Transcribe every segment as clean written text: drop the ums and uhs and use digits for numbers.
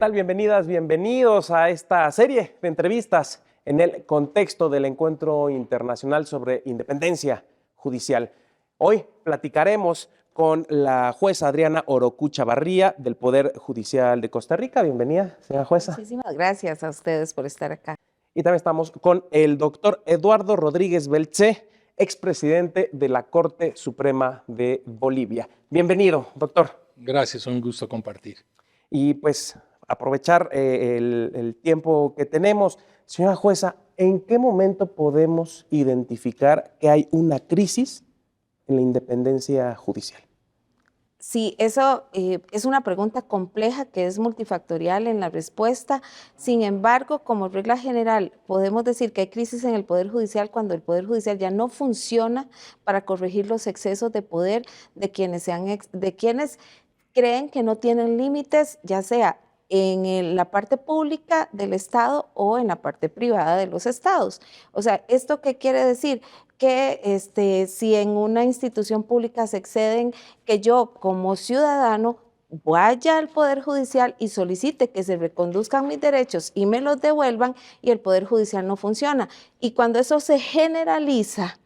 tal? Bienvenidas, bienvenidos a esta serie de entrevistas en el contexto del Encuentro Internacional sobre Independencia Judicial. Hoy platicaremos con la jueza Adriana Orocu Chavarría del Poder Judicial de Costa Rica. Bienvenida, señora jueza. Muchísimas gracias a ustedes por estar acá. Y también estamos con el doctor Eduardo Rodríguez Belché, expresidente de la Corte Suprema de Bolivia. Bienvenido, doctor. Gracias, un gusto compartir. Y pues aprovechar el tiempo que tenemos. Señora jueza, ¿en qué momento podemos identificar que hay una crisis en la independencia judicial? Sí, eso es una pregunta compleja que es multifactorial en la respuesta. Sin embargo, como regla general, podemos decir que hay crisis en el Poder Judicial cuando el Poder Judicial ya no funciona para corregir los excesos de poder de quienes creen que no tienen límites, ya sea en la parte pública del Estado o en la parte privada de los estados. O sea, ¿esto qué quiere decir? Que si en una institución pública se exceden, que yo como ciudadano vaya al Poder Judicial y solicite que se reconduzcan mis derechos y me los devuelvan y el Poder Judicial no funciona. Y cuando eso se generaliza,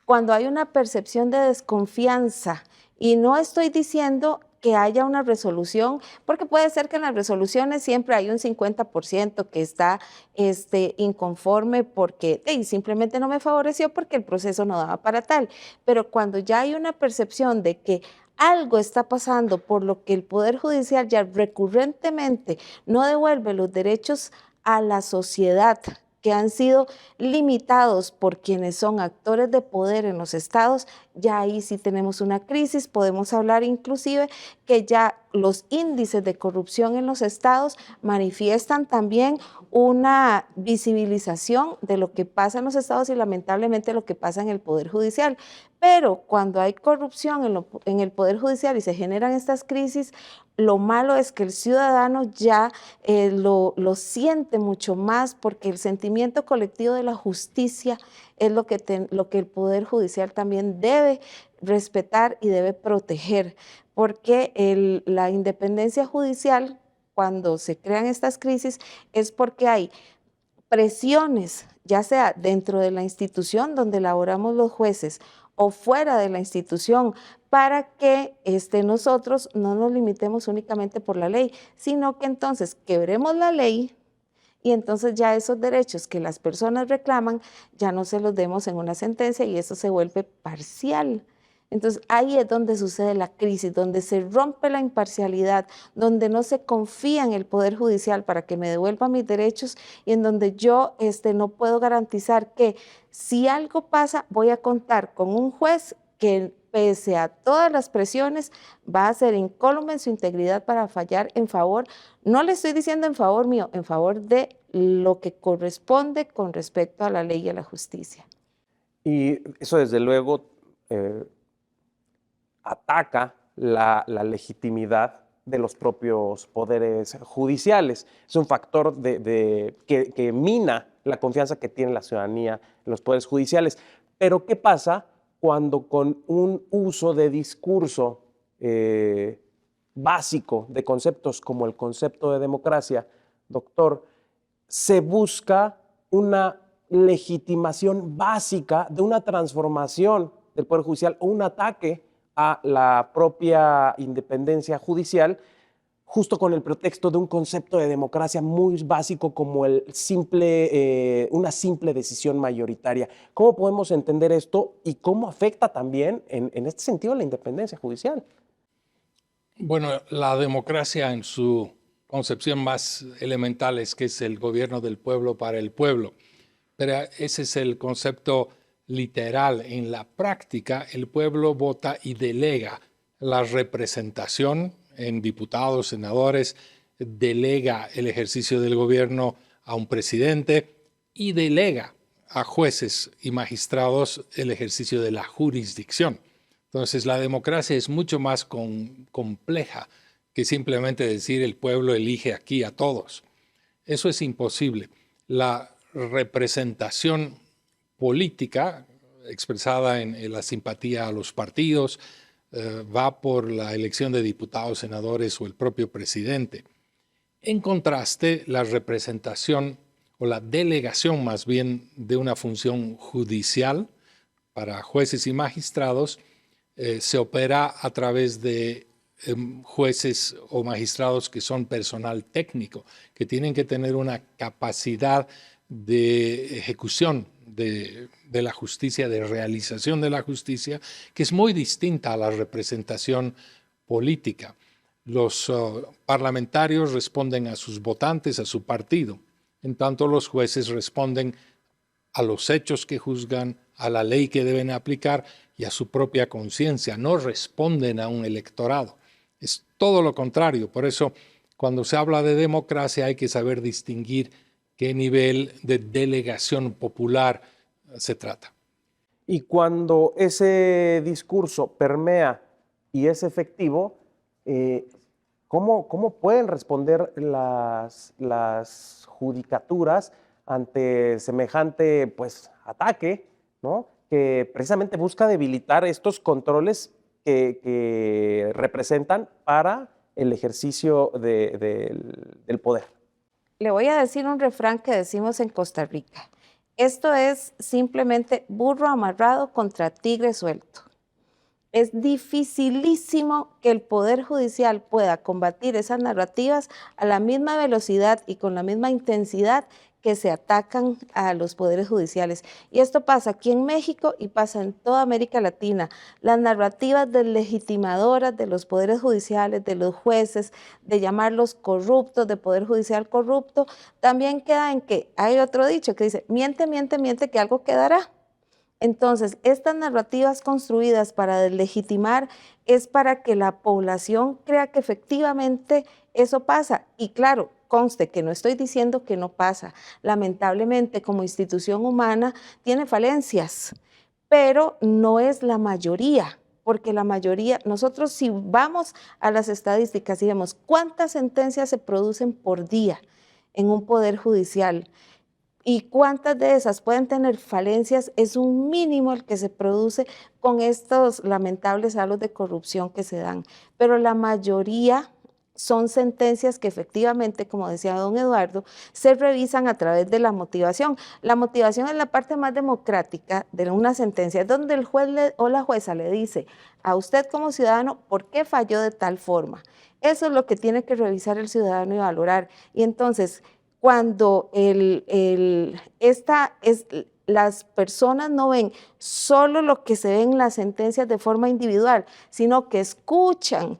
cuando hay una percepción de desconfianza, y no estoy diciendo que haya una resolución, porque puede ser que en las resoluciones siempre hay un 50% que está inconforme porque simplemente no me favoreció porque el proceso no daba para tal. Pero cuando ya hay una percepción de que algo está pasando por lo que el Poder Judicial ya recurrentemente no devuelve los derechos a la sociedad, que han sido limitados por quienes son actores de poder en los estados, ya ahí sí tenemos una crisis. Podemos hablar inclusive que ya los índices de corrupción en los estados manifiestan también una visibilización de lo que pasa en los estados y lamentablemente lo que pasa en el Poder Judicial. Pero cuando hay corrupción en el Poder Judicial y se generan estas crisis, lo malo es que el ciudadano ya lo siente mucho más porque el sentimiento colectivo de la justicia es lo que el Poder Judicial también debe respetar y debe proteger, porque la independencia judicial, cuando se crean estas crisis, es porque hay presiones, ya sea dentro de la institución donde laboramos los jueces o fuera de la institución, para que nosotros no nos limitemos únicamente por la ley, sino que entonces quebremos la ley y entonces ya esos derechos que las personas reclaman ya no se los demos en una sentencia y eso se vuelve parcial. Entonces ahí es donde sucede la crisis, donde se rompe la imparcialidad, donde no se confía en el Poder Judicial para que me devuelva mis derechos y en donde yo no puedo garantizar que si algo pasa voy a contar con un juez que pese a todas las presiones va a ser incólume en su integridad para fallar en favor, no le estoy diciendo en favor mío, en favor de lo que corresponde con respecto a la ley y a la justicia. Y eso desde luego ataca la legitimidad de los propios poderes judiciales. Es un factor que mina la confianza que tiene la ciudadanía en los poderes judiciales. Pero ¿qué pasa cuando con un uso de discurso básico de conceptos como el concepto de democracia, doctor, se busca una legitimación básica de una transformación del Poder Judicial o un ataque a la propia independencia judicial, justo con el pretexto de un concepto de democracia muy básico como una simple decisión mayoritaria? ¿Cómo podemos entender esto y cómo afecta también en este sentido la independencia judicial? Bueno, la democracia en su concepción más elemental es que es el gobierno del pueblo para el pueblo, pero ese es el concepto literal. En la práctica, el pueblo vota y delega la representación en diputados, senadores, delega el ejercicio del gobierno a un presidente y delega a jueces y magistrados el ejercicio de la jurisdicción. Entonces, la democracia es mucho más compleja que simplemente decir el pueblo elige aquí a todos. Eso es imposible. La representación política expresada en la simpatía a los partidos va por la elección de diputados, senadores o el propio presidente. En contraste, la representación o la delegación más bien de una función judicial para jueces y magistrados se opera a través de jueces o magistrados que son personal técnico, que tienen que tener una capacidad de ejecución de la justicia, de realización de la justicia, que es muy distinta a la representación política. Los parlamentarios responden a sus votantes, a su partido, en tanto los jueces responden a los hechos que juzgan, a la ley que deben aplicar y a su propia conciencia, no responden a un electorado. Es todo lo contrario. Por eso, cuando se habla de democracia, hay que saber distinguir qué nivel de delegación popular se trata. Y cuando ese discurso permea y es efectivo, ¿cómo pueden responder las judicaturas ante semejante pues, ataque, ¿no? Que precisamente busca debilitar estos controles que representan para el ejercicio del poder? Le voy a decir un refrán que decimos en Costa Rica. Esto es simplemente burro amarrado contra tigre suelto. Es dificilísimo que el Poder Judicial pueda combatir esas narrativas a la misma velocidad y con la misma intensidad que se atacan a los poderes judiciales. Y esto pasa aquí en México y pasa en toda América Latina. Las narrativas deslegitimadoras de los poderes judiciales, de los jueces, de llamarlos corruptos, de poder judicial corrupto, también queda en que hay otro dicho que dice, miente, miente, miente, que algo quedará. Entonces, estas narrativas construidas para deslegitimar es para que la población crea que efectivamente eso pasa. Y claro, conste que no estoy diciendo que no pasa. Lamentablemente, como institución humana, tiene falencias, pero no es la mayoría, porque la mayoría, nosotros si vamos a las estadísticas y vemos cuántas sentencias se producen por día en un poder judicial, y cuántas de esas pueden tener falencias, es un mínimo el que se produce con estos lamentables halos de corrupción que se dan. Pero la mayoría son sentencias que efectivamente, como decía don Eduardo, se revisan a través de la motivación. La motivación es la parte más democrática de una sentencia, donde el juez o la jueza le dice a usted como ciudadano por qué falló de tal forma. Eso es lo que tiene que revisar el ciudadano y valorar. Y entonces, cuando las personas no ven solo lo que se ve en las sentencias de forma individual, sino que escuchan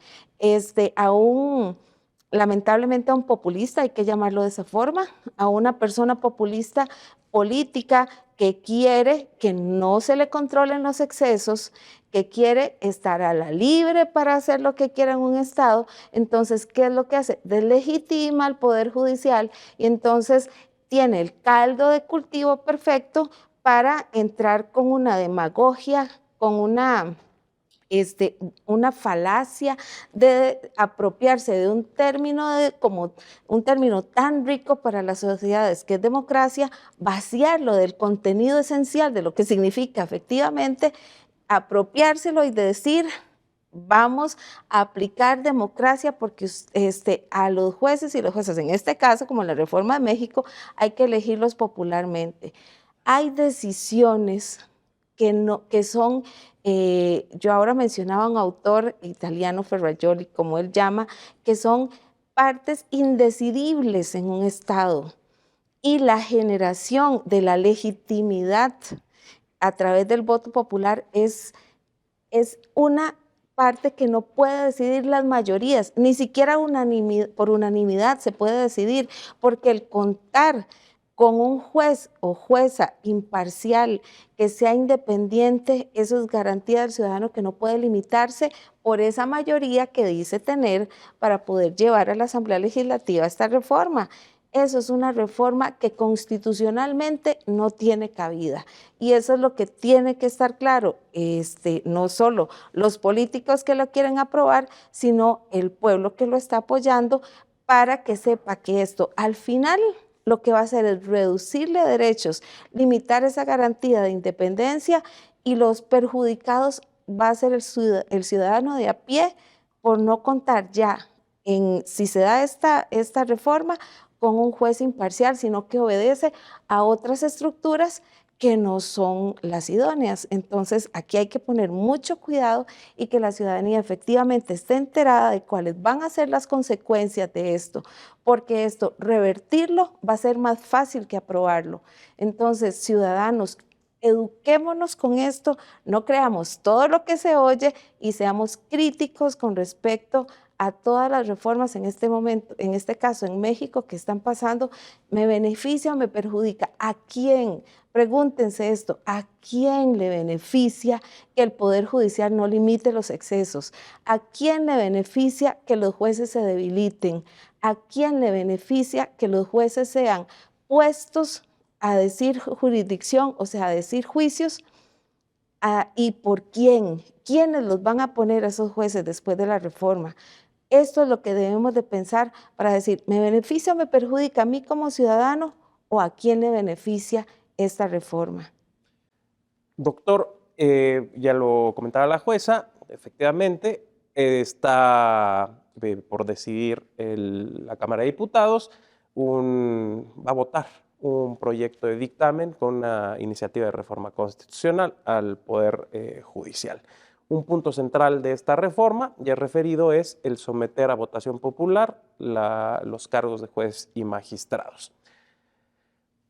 lamentablemente a un populista, hay que llamarlo de esa forma, a una persona populista política que quiere que no se le controlen los excesos, que quiere estar a la libre para hacer lo que quiera en un Estado. Entonces, ¿qué es lo que hace? Deslegitima al Poder Judicial y entonces tiene el caldo de cultivo perfecto para entrar con una demagogia, con una falacia de apropiarse de un término como un término tan rico para las sociedades que es democracia, vaciarlo del contenido esencial de lo que significa efectivamente, apropiárselo y decir vamos a aplicar democracia porque a los jueces y los jueces, en este caso como la reforma de México, hay que elegirlos popularmente. Hay decisiones que son, yo ahora mencionaba a un autor italiano, Ferrajoli, como él llama, que son partes indecidibles en un Estado. Y la generación de la legitimidad a través del voto popular es una parte que no puede decidir las mayorías, ni siquiera por unanimidad se puede decidir, porque el contar con un juez o jueza imparcial que sea independiente, eso es garantía del ciudadano que no puede limitarse por esa mayoría que dice tener para poder llevar a la Asamblea Legislativa esta reforma. Eso es una reforma que constitucionalmente no tiene cabida y eso es lo que tiene que estar claro, no solo los políticos que lo quieren aprobar, sino el pueblo que lo está apoyando para que sepa que esto al final lo que va a hacer es reducirle derechos, limitar esa garantía de independencia y los perjudicados va a ser el ciudadano de a pie por no contar ya si se da esta reforma con un juez imparcial, sino que obedece a otras estructuras que no son las idóneas. Entonces, aquí hay que poner mucho cuidado y que la ciudadanía efectivamente esté enterada de cuáles van a ser las consecuencias de esto, porque esto, revertirlo, va a ser más fácil que aprobarlo. Entonces, ciudadanos, eduquémonos con esto, no creamos todo lo que se oye y seamos críticos con respecto a todas las reformas en este momento, en este caso en México, que están pasando. ¿Me beneficia o me perjudica? ¿A quién? Pregúntense esto, ¿a quién le beneficia que el Poder Judicial no limite los excesos? ¿A quién le beneficia que los jueces se debiliten? ¿A quién le beneficia que los jueces sean puestos a decir jurisdicción, o sea, a decir juicios? ¿Y por quién? ¿Quiénes los van a poner a esos jueces después de la reforma? Esto es lo que debemos de pensar para decir, ¿me beneficia o me perjudica a mí como ciudadano o a quién le beneficia esta reforma? Doctor, ya lo comentaba la jueza, efectivamente está por decidir la Cámara de Diputados, va a votar un proyecto de dictamen con una iniciativa de reforma constitucional al Poder Judicial. Un punto central de esta reforma, ya referido, es el someter a votación popular los cargos de juez y magistrados.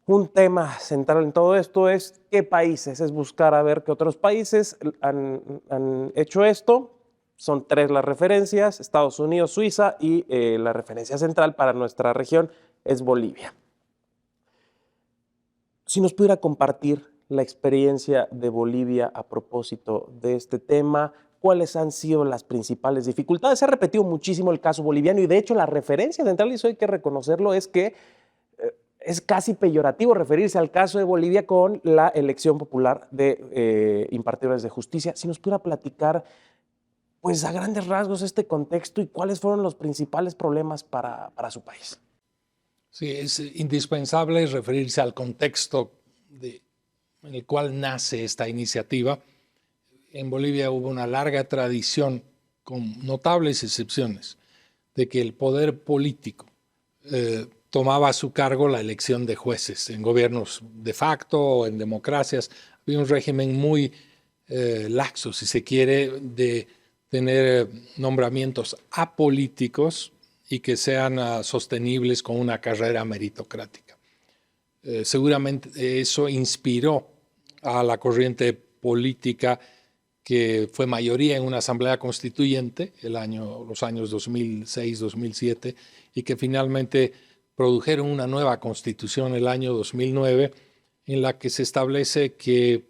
Un tema central en todo esto es qué países, es buscar a ver qué otros países han hecho esto. Son 3 las referencias: Estados Unidos, Suiza y la referencia central para nuestra región es Bolivia. Si nos pudiera compartir la experiencia de Bolivia a propósito de este tema, ¿cuáles han sido las principales dificultades? Se ha repetido muchísimo el caso boliviano y de hecho la referencia central, y eso hay que reconocerlo, es que es casi peyorativo referirse al caso de Bolivia con la elección popular de impartidores de justicia. Si nos pudiera platicar, pues a grandes rasgos, este contexto y cuáles fueron los principales problemas para su país. Sí, es indispensable referirse al contexto en el cual nace esta iniciativa. En Bolivia hubo una larga tradición, con notables excepciones, de que el poder político tomaba a su cargo la elección de jueces en gobiernos de facto o en democracias. Había un régimen muy laxo, si se quiere, de tener nombramientos apolíticos y que sean sostenibles con una carrera meritocrática. Seguramente eso inspiró a la corriente política que fue mayoría en una asamblea constituyente los años 2006-2007 y que finalmente produjeron una nueva constitución el año 2009 en la que se establece que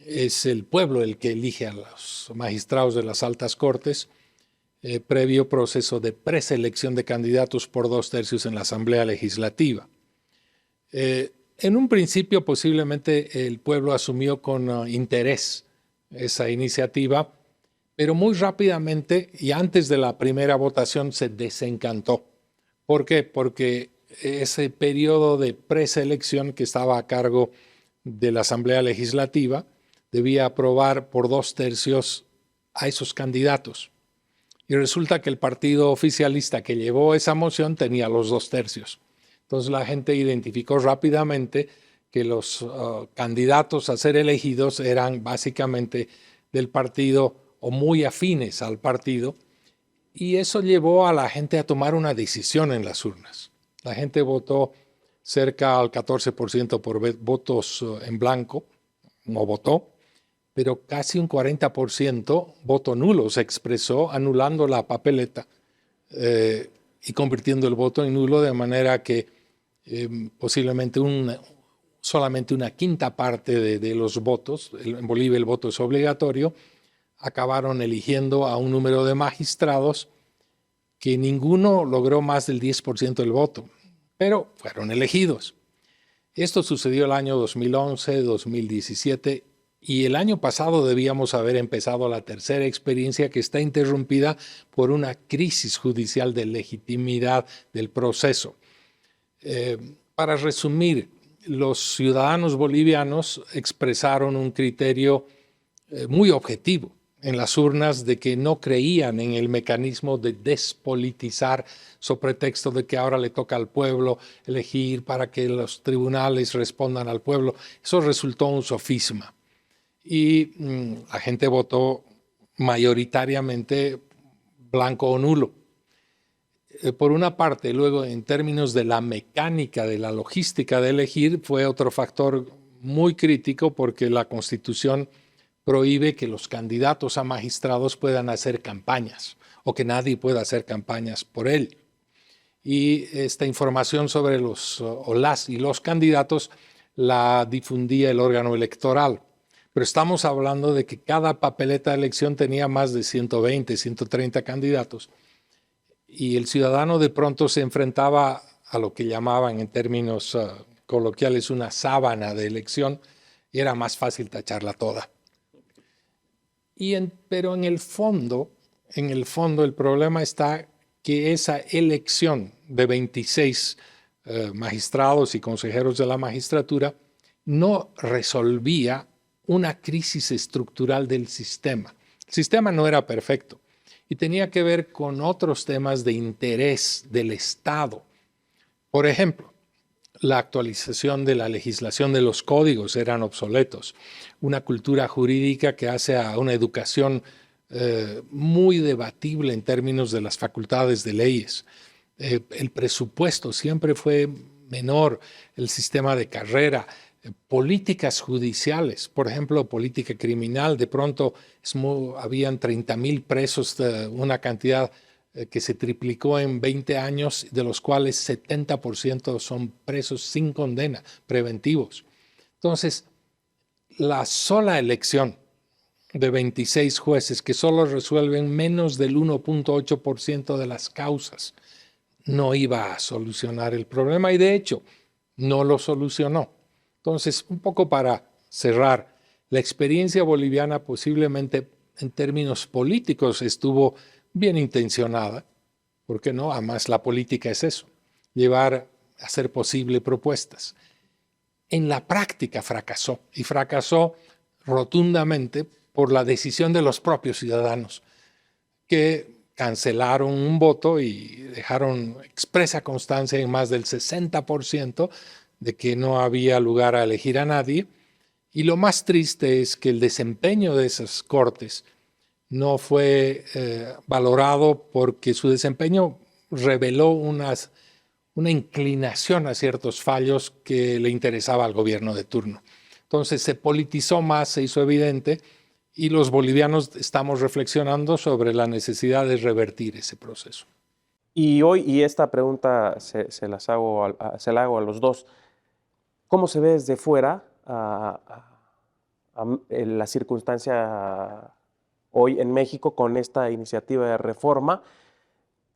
es el pueblo el que elige a los magistrados de las altas cortes, previo proceso de preselección de candidatos por 2/3 en la Asamblea Legislativa. En un principio posiblemente el pueblo asumió con interés esa iniciativa, pero muy rápidamente y antes de la primera votación se desencantó. ¿Por qué? Porque ese periodo de preselección que estaba a cargo de la Asamblea Legislativa debía aprobar por 2/3 a esos candidatos. Y resulta que el partido oficialista que llevó esa moción tenía los 2/3. Entonces la gente identificó rápidamente que los candidatos a ser elegidos eran básicamente del partido o muy afines al partido, y eso llevó a la gente a tomar una decisión en las urnas. La gente votó cerca al 14% por votos en blanco, no votó, pero casi un 40% voto nulo se expresó, anulando la papeleta y convirtiendo el voto en nulo, de manera que posiblemente solamente una quinta parte de los votos, en Bolivia el voto es obligatorio, acabaron eligiendo a un número de magistrados que ninguno logró más del 10% del voto, pero fueron elegidos. Esto sucedió el año 2011, 2017, y el año pasado debíamos haber empezado la tercera experiencia, que está interrumpida por una crisis judicial de legitimidad del proceso. Para resumir, los ciudadanos bolivianos expresaron un criterio muy objetivo en las urnas de que no creían en el mecanismo de despolitizar sobre pretexto de que ahora le toca al pueblo elegir para que los tribunales respondan al pueblo. Eso resultó un sofisma. Y la gente votó mayoritariamente blanco o nulo. Por una parte, luego en términos de la mecánica, de la logística de elegir, fue otro factor muy crítico porque la Constitución prohíbe que los candidatos a magistrados puedan hacer campañas o que nadie pueda hacer campañas por él. Y esta información sobre los candidatos la difundía el órgano electoral. Pero estamos hablando de que cada papeleta de elección tenía más de 120, 130 candidatos. Y el ciudadano de pronto se enfrentaba a lo que llamaban en términos coloquiales una sábana de elección y era más fácil tacharla toda. Pero en el fondo el problema está que esa elección de 26 magistrados y consejeros de la magistratura no resolvía una crisis estructural del sistema. El sistema no era perfecto y tenía que ver con otros temas de interés del Estado. Por ejemplo, la actualización de la legislación de los códigos eran obsoletos. Una cultura jurídica que hace a una educación muy debatible en términos de las facultades de leyes. El presupuesto siempre fue menor, el sistema de carrera, políticas judiciales, por ejemplo, política criminal, de pronto habían 30,000 presos, una cantidad que se triplicó en 20 años, de los cuales 70% son presos sin condena, preventivos. Entonces, la sola elección de 26 jueces que solo resuelven menos del 1.8% de las causas no iba a solucionar el problema y de hecho no lo solucionó. Entonces, un poco para cerrar, la experiencia boliviana posiblemente en términos políticos estuvo bien intencionada, ¿por qué no? Además, la política es eso, hacer posible propuestas. En la práctica fracasó, y fracasó rotundamente por la decisión de los propios ciudadanos, que cancelaron un voto y dejaron expresa constancia en más del 60% de que no había lugar a elegir a nadie. Y lo más triste es que el desempeño de esas cortes no fue valorado porque su desempeño reveló una inclinación a ciertos fallos que le interesaba al gobierno de turno. Entonces se politizó más, se hizo evidente, y los bolivianos estamos reflexionando sobre la necesidad de revertir ese proceso. Y esta pregunta se la hago a los dos. ¿Cómo se ve desde fuera la circunstancia hoy en México con esta iniciativa de reforma,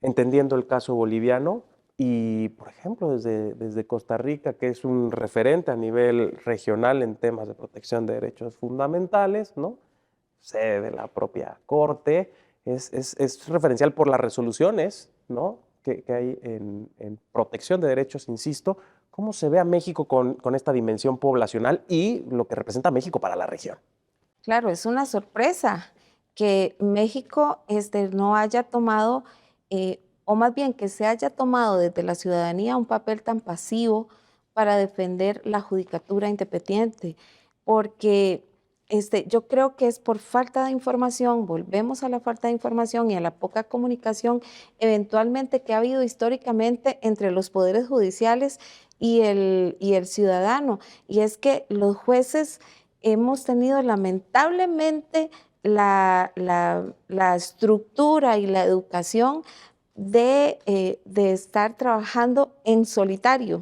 entendiendo el caso boliviano y, por ejemplo, desde Costa Rica, que es un referente a nivel regional en temas de protección de derechos fundamentales, ¿no? Sede de la propia Corte, es referencial por las resoluciones, ¿no?, que hay en protección de derechos, insisto. ¿Cómo se ve a México con esta dimensión poblacional y lo que representa México para la región? Claro, es una sorpresa que México no haya tomado, o más bien que se haya tomado desde la ciudadanía un papel tan pasivo para defender la judicatura independiente, porque yo creo que es por falta de información, volvemos a la falta de información y a la poca comunicación eventualmente que ha habido históricamente entre los poderes judiciales y el ciudadano. Y es que los jueces hemos tenido lamentablemente la estructura y la educación de estar trabajando en solitario.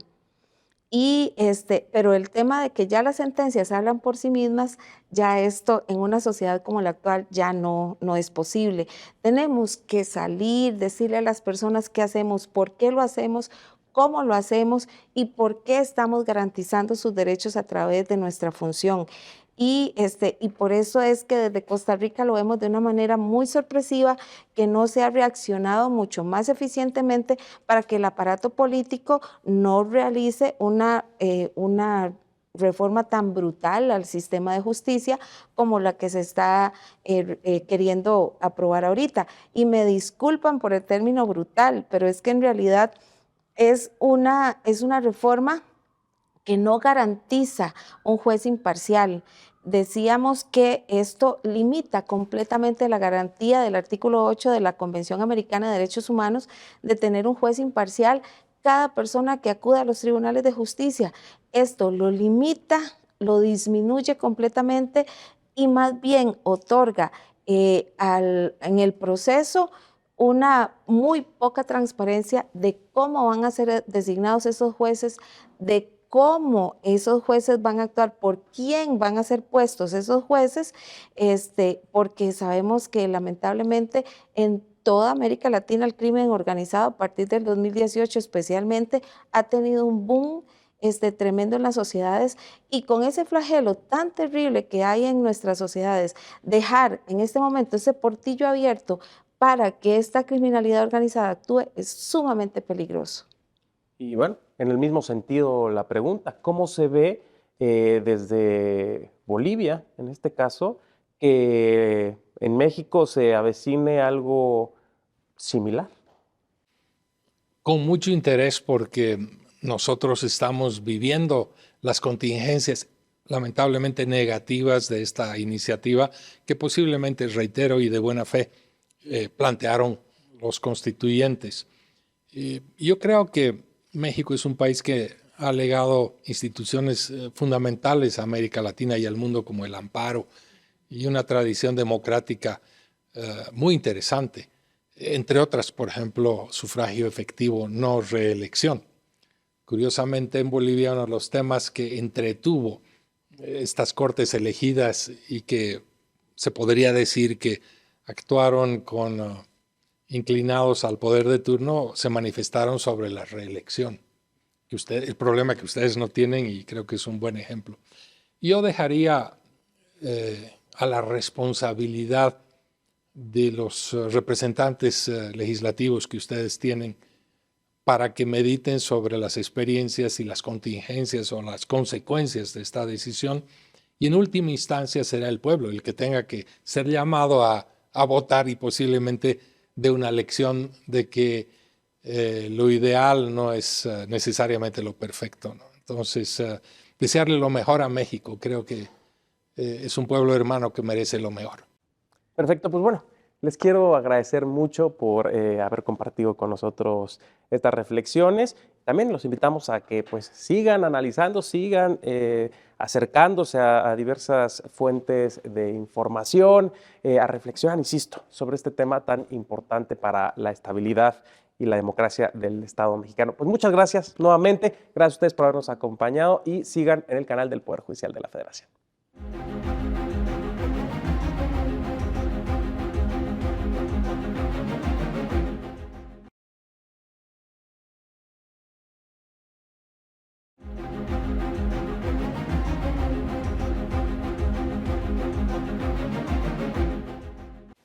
Pero el tema de que ya las sentencias hablan por sí mismas, ya esto en una sociedad como la actual ya no es posible. Tenemos que salir, decirle a las personas qué hacemos, por qué lo hacemos, cómo lo hacemos y por qué estamos garantizando sus derechos a través de nuestra función. Y por eso es que desde Costa Rica lo vemos de una manera muy sorpresiva, que no se ha reaccionado mucho más eficientemente para que el aparato político no realice una reforma tan brutal al sistema de justicia como la que se está queriendo aprobar ahorita. Y me disculpan por el término brutal, pero es que en realidad es una reforma que no garantiza un juez imparcial. Decíamos que esto limita completamente la garantía del artículo 8 de la Convención Americana de Derechos Humanos de tener un juez imparcial cada persona que acuda a los tribunales de justicia. Esto lo limita, lo disminuye completamente y más bien otorga en el proceso una muy poca transparencia de cómo van a ser designados esos jueces, de cómo esos jueces van a actuar, por quién van a ser puestos esos jueces, porque sabemos que lamentablemente en toda América Latina el crimen organizado a partir del 2018 especialmente ha tenido un boom tremendo en las sociedades, y con ese flagelo tan terrible que hay en nuestras sociedades, dejar en este momento ese portillo abierto para que esta criminalidad organizada actúe es sumamente peligroso. Y bueno, en el mismo sentido la pregunta, ¿cómo se ve desde Bolivia, en este caso, que en México se avecine algo similar? Con mucho interés, porque nosotros estamos viviendo las contingencias lamentablemente negativas de esta iniciativa que posiblemente, reitero y de buena fe, plantearon los constituyentes. Yo creo que México es un país que ha legado instituciones fundamentales a América Latina y al mundo, como el amparo y una tradición democrática muy interesante. Entre otras, por ejemplo, sufragio efectivo, no reelección. Curiosamente, en Bolivia uno de los temas que entretuvo estas cortes elegidas y que se podría decir que actuaron inclinados al poder de turno, se manifestaron sobre la reelección. El problema que ustedes no tienen, y creo que es un buen ejemplo. Yo dejaría a la responsabilidad de los representantes legislativos que ustedes tienen para que mediten sobre las experiencias y las contingencias o las consecuencias de esta decisión, y en última instancia será el pueblo el que tenga que ser llamado a votar, y posiblemente de una lección de que lo ideal no es necesariamente lo perfecto, ¿no? Entonces, desearle lo mejor a México. Creo que es un pueblo hermano que merece lo mejor. Perfecto, pues bueno, les quiero agradecer mucho por haber compartido con nosotros estas reflexiones. También los invitamos a que pues sigan analizando, sigan acercándose a diversas fuentes de información, a reflexionar, insisto, sobre este tema tan importante para la estabilidad y la democracia del Estado mexicano. Pues muchas gracias nuevamente, gracias a ustedes por habernos acompañado, y sigan en el canal del Poder Judicial de la Federación.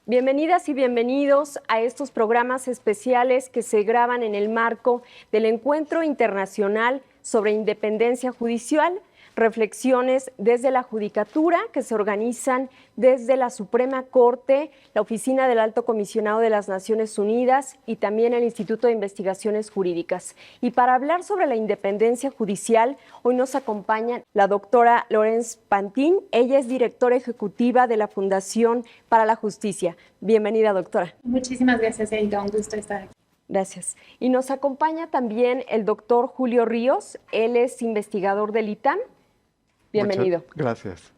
Bienvenidas y bienvenidos a estos programas especiales que se graban en el marco del Encuentro Internacional sobre Independencia Judicial, reflexiones desde la Judicatura que se organizan desde la Suprema Corte, la Oficina del Alto Comisionado de las Naciones Unidas y también el Instituto de Investigaciones Jurídicas. Y para hablar sobre la independencia judicial, hoy nos acompaña la doctora Laurence Pantin. Ella es directora ejecutiva de la Fundación para la Justicia. Bienvenida, doctora. Muchísimas gracias, Erika. Un gusto estar aquí. Gracias. Y nos acompaña también el doctor Julio Ríos. Él es investigador del ITAM. Bienvenido. Muchas gracias.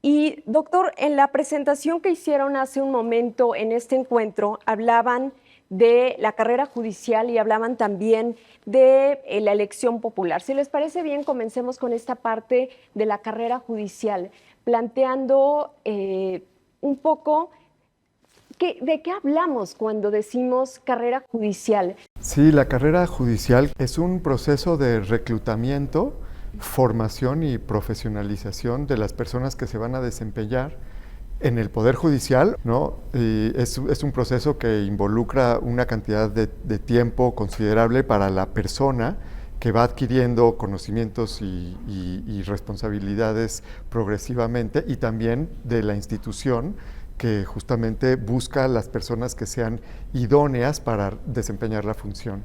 Y doctor, en la presentación que hicieron hace un momento en este encuentro, hablaban de la carrera judicial y hablaban también de la elección popular. Si les parece bien, comencemos con esta parte de la carrera judicial, planteando un poco ¿de qué hablamos cuando decimos carrera judicial? Sí, la carrera judicial es un proceso de reclutamiento, formación y profesionalización de las personas que se van a desempeñar en el Poder Judicial, ¿no? Y es un proceso que involucra una cantidad de tiempo considerable para la persona que va adquiriendo conocimientos y responsabilidades progresivamente, y también de la institución, que justamente busca a las personas que sean idóneas para desempeñar la función.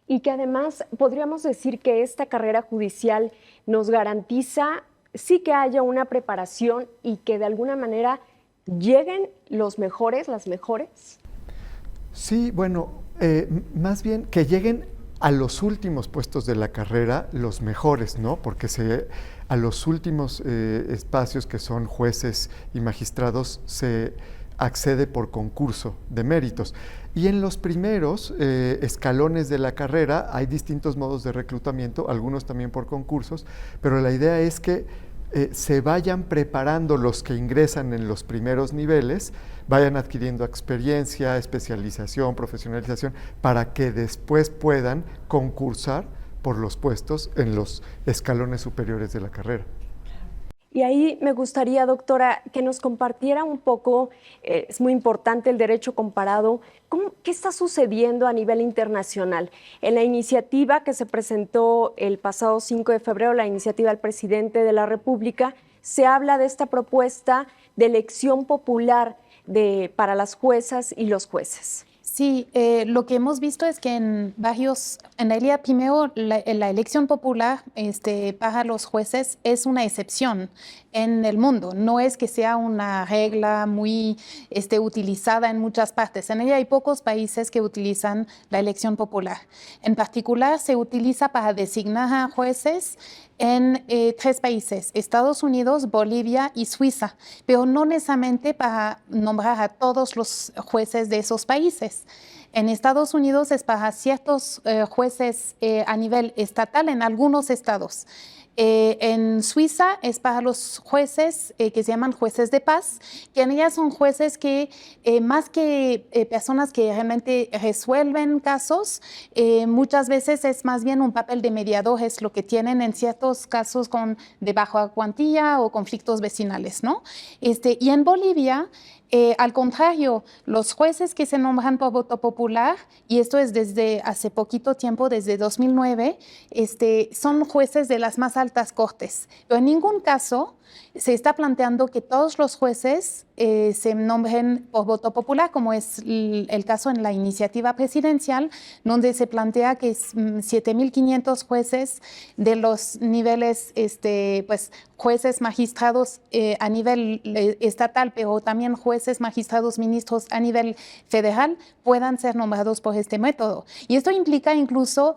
Y que además podríamos decir que esta carrera judicial nos garantiza sí que haya una preparación y que de alguna manera lleguen los mejores, las mejores. Sí, bueno, más bien que lleguen a los últimos puestos de la carrera los mejores, ¿no? Porque a los últimos espacios, que son jueces y magistrados, se accede por concurso de méritos. Y en los primeros escalones de la carrera hay distintos modos de reclutamiento, algunos también por concursos, pero la idea es que se vayan preparando los que ingresan en los primeros niveles, vayan adquiriendo experiencia, especialización, profesionalización, para que después puedan concursar por los puestos en los escalones superiores de la carrera. Y ahí me gustaría, doctora, que nos compartiera un poco, es muy importante el derecho comparado, ¿qué está sucediendo a nivel internacional? En la iniciativa que se presentó el pasado 5 de febrero, la iniciativa del presidente de la República, se habla de esta propuesta de elección popular para las juezas y los jueces. Sí, lo que hemos visto es que en realidad primero la elección popular para los jueces es una excepción en el mundo, no es que sea una regla muy utilizada en muchas partes. En ella hay pocos países que utilizan la elección popular. En particular se utiliza para designar a jueces en 3 países, Estados Unidos, Bolivia y Suiza, pero no necesariamente para nombrar a todos los jueces de esos países. En Estados Unidos es para ciertos jueces a nivel estatal en algunos estados. En Suiza es para los jueces que se llaman jueces de paz, que en ellas son jueces que más que personas que realmente resuelven casos, muchas veces es más bien un papel de mediador, es lo que tienen en ciertos casos de baja cuantía o conflictos vecinales, ¿no? Y en Bolivia, al contrario, los jueces que se nombran por voto popular, y esto es desde hace poquito tiempo, desde 2009, son jueces de las más altas cortes. Pero en ningún caso se está planteando que todos los jueces se nombren por voto popular, como es el caso en la iniciativa presidencial, donde se plantea que 7.500 jueces de los niveles, pues, jueces magistrados a nivel estatal, pero también jueces magistrados ministros a nivel federal puedan ser nombrados por este método. Y esto implica incluso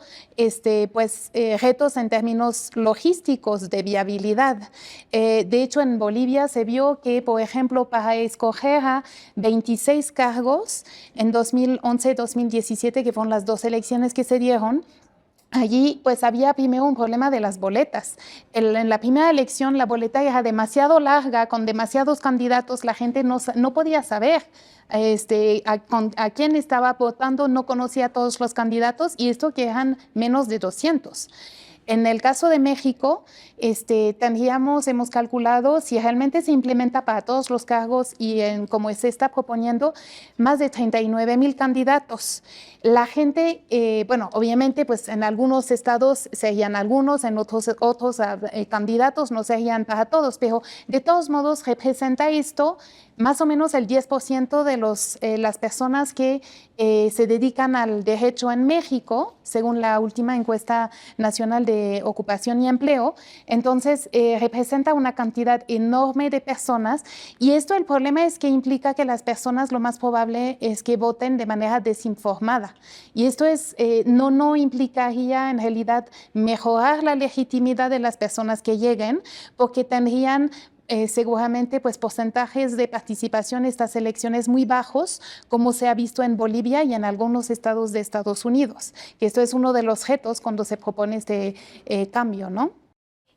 retos en términos logísticos de viabilidad. De hecho, en Bolivia se vio que, por ejemplo, para escoger a 26 cargos en 2011-2017, que fueron las 2 elecciones que se dieron, allí pues había primero un problema de las boletas. En la primera elección la boleta era demasiado larga, con demasiados candidatos, la gente no podía saber a quién estaba votando, no conocía a todos los candidatos, y esto que eran menos de 200. En el caso de México, hemos calculado, si realmente se implementa para todos los cargos y como se está proponiendo, más de 39,000 candidatos. La gente, obviamente, pues en algunos estados serían algunos, en otros candidatos no serían para todos, pero de todos modos representa esto más o menos el 10% de las personas que se dedican al derecho en México, según la última encuesta nacional de ocupación y empleo. Entonces, representa una cantidad enorme de personas, y esto, el problema es que implica que las personas lo más probable es que voten de manera desinformada. Y esto no implicaría en realidad mejorar la legitimidad de las personas que lleguen, porque tendrían seguramente pues porcentajes de participación en estas elecciones muy bajos, como se ha visto en Bolivia y en algunos estados de Estados Unidos, que esto es uno de los retos cuando se propone este cambio, ¿no?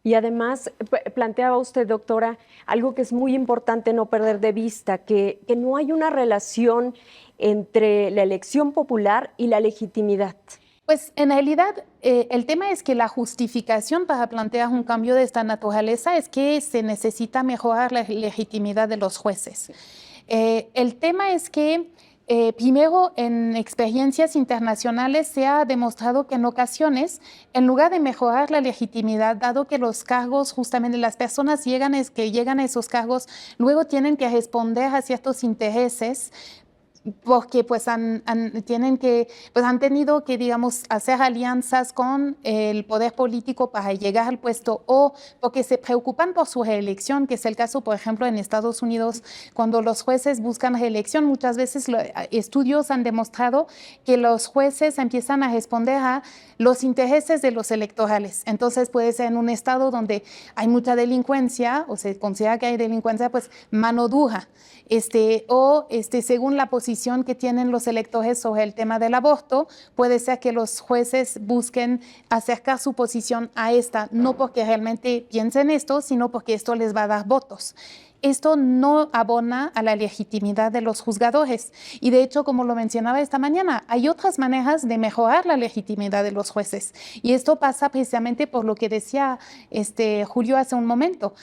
Y además planteaba usted, doctora, algo que es muy importante no perder de vista, que no hay una relación entre la elección popular y la legitimidad. Pues en realidad el tema es que la justificación para plantear un cambio de esta naturaleza es que se necesita mejorar la legitimidad de los jueces. El tema es que Primero, en experiencias internacionales se ha demostrado que en ocasiones, en lugar de mejorar la legitimidad, dado que los cargos, justamente las personas que llegan a esos cargos, luego tienen que responder a ciertos intereses, porque pues han tenido que, digamos, hacer alianzas con el poder político para llegar al puesto, o porque se preocupan por su reelección, que es el caso, por ejemplo, en Estados Unidos, cuando los jueces buscan reelección, muchas veces estudios han demostrado que los jueces empiezan a responder a los intereses de los electorales. Entonces puede ser en un estado donde hay mucha delincuencia, o se considera que hay delincuencia, pues mano dura, según la posición que tienen los electores sobre el tema del aborto, puede ser que los jueces busquen acercar su posición a esta, no porque realmente piensen esto, sino porque esto les va a dar votos. Esto no abona a la legitimidad de los juzgadores. Y de hecho, como lo mencionaba esta mañana, hay otras maneras de mejorar la legitimidad de los jueces. Y esto pasa precisamente por lo que decía Julio hace un momento.